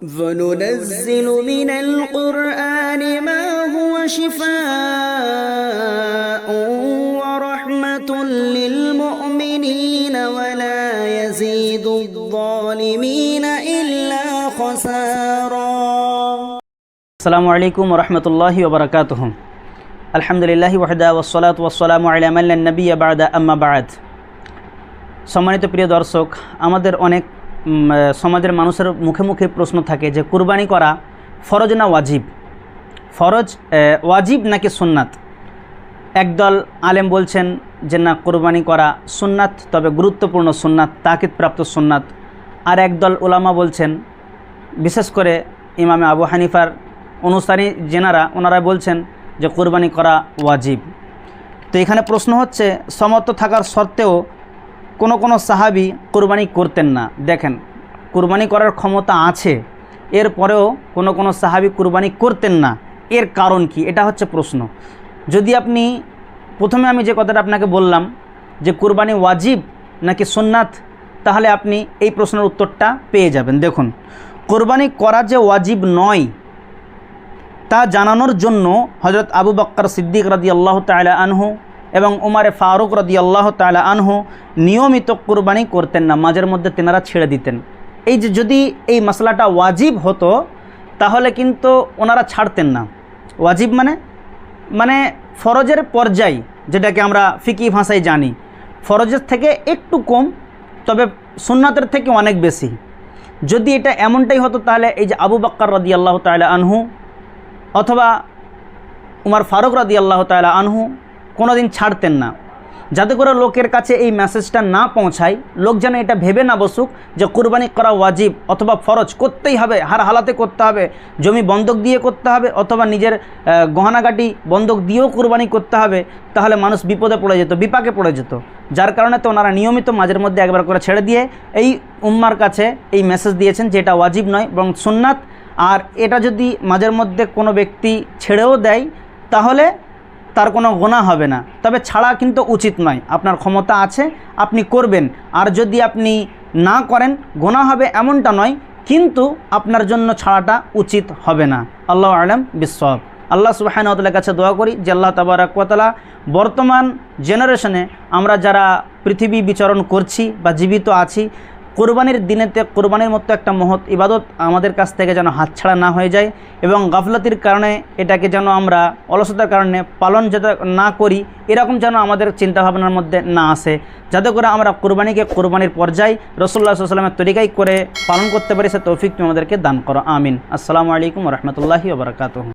وننزل من القرآن ما هو شفاء ورحمة للمؤمنين ولا يزيد الظالمين إلا خسارا. السلام عليكم ورحمة الله وبركاته. الحمد لله وحده والصلاة والسلام على من لا نبي بعد أما بعد. সম্মানিত প্রিয় দর্শক, আমাদের অনেক সমাজের মানুষের মুখে মুখে প্রশ্ন থাকে যে কুরবানি করা ফরজ না ওয়াজিব, ওয়াজিব নাকি সুন্নাত। একদল আলেম বলছেন যে না, কুরবানি করা সুন্নাত, তবে গুরুত্বপূর্ণ সুন্নাত, তাকিদপ্রাপ্ত সুন্নাত। আর একদল উলামা বলছেন, বিশেষ করে ইমামে আবু হানিফার অনুসারী যেনারা, ওনারা বলছেন যে কুরবানি করা ওয়াজিব। তো এখানে প্রশ্ন হচ্ছে, সমর্থ থাকার সত্ত্বেও কোনো সাহাবী কুরবানি করতেন না। দেখেন, কুরবানি করার ক্ষমতা আছে, এরপরেও কোনো সাহাবী কুরবানি করতেন না। এর কারণ কি? এটা হচ্ছে প্রশ্ন। যদি আপনি প্রথমে আমি যে কথাটা আপনাকে বললাম যে কুরবানি ওয়াজিব নাকি সুন্নাত, তাহলে আপনি এই প্রশ্নের উত্তরটা পেয়ে যাবেন। দেখুন, কুরবানি করা যে ওয়াজিব নয় তা জানানোর জন্য হযরত আবু বকর সিদ্দিক রাদিয়াল্লাহু তাআলা আনহু এবং উমারে ফারুক রাদিয়াল্লাহু তাআলা আনহু নিয়মিত কুরবানি করতেন না, মাঝের মধ্যে তেনারা ছেড়ে দিতেন। এই যে যদি এই মশলাটা ওয়াজিব হতো তাহলে কিন্তু ওনারা ছাড়তেন না। ওয়াজিব মানে ফরজের পর্যায়, যেটাকে আমরা ফিকি ভাষায় জানি, ফরজের থেকে একটু কম, তবে সুন্নাতের থেকে অনেক বেশি। যদি এটা এমনটাই হতো তাহলে এই যে আবু বকর রাদিয়াল্লাহু তাআলা আনহু অথবা উমর ফারুক রাদিয়াল্লাহু তাআলা আনহু কোনোদিন ছাড়তেন না, যাতে করে লোকের কাছে এই মেসেজটা না পৌঁছায়, লোক যেন এটা ভেবে না বসুক যে কুরবানি করা ওয়াজিব অথবা ফরজ, করতেই হবে, হার হালাতে করতে হবে, জমি বন্ধক দিয়ে করতে হবে অথবা নিজের গহনাগাটি বন্ধক দিয়েও কুরবানি করতে হবে, তাহলে মানুষ বিপদে পড়ে যেত, বিপাকে পড়ে যেত। যার কারণে তো ওনারা নিয়মিত মাঝের মধ্যে একবার করে ছেড়ে দিয়ে এই উম্মার কাছে এই মেসেজ দিয়েছেন যে এটা ওয়াজিব নয় বরং সুন্নাত। আর এটা যদি মাঝের মধ্যে কোনো ব্যক্তি ছেড়েও দেয় তাহলে তার কোনো গুনাহ হবে না, তবে ছাড়া কিন্তু উচিত নয়। আপনার ক্ষমতা আছে, আপনি করবেন, আর যদি আপনি না করেন গুনাহ হবে এমনটা নয়, কিন্তু আপনার জন্য ছাড়াটা উচিত হবে না। আল্লাহু আ'লাম বিসওয়াব। আল্লাহ সুবহানাহু ওয়া তাআলার কাছে দোয়া করি যে আল্লাহ তাবারাক ওয়া তাআলা বর্তমান জেনারেশনে আমরা যারা পৃথিবী বিচরণ করছি বা জীবিত আছি, কুরবানির দিনেতে কুরবানির মতো একটা মহৎ ইবাদত আমাদের কাছ থেকে যেন হাতছাড়া না হয়ে যায়, এবং গাফলাতির কারণে এটাকে যেন আমরা অলসতার কারণে পালন যাতে না করি, এরকম যেন আমাদের চিন্তাভাবনার মধ্যে না আসে, যাতে করে আমরা কুরবানিকে কুরবানির পর্যায়ে রাসূলুল্লাহ সাল্লাল্লাহু আলাইহি ওয়াসাল্লামের তরিকায় করে পালন করতে পারি। সে তৌফিক তুমি আমাদেরকে দান করো, আমিন। আসসালামু আলাইকুম ওয়া রাহমাতুল্লাহি ওয়া বারাকাতুহু।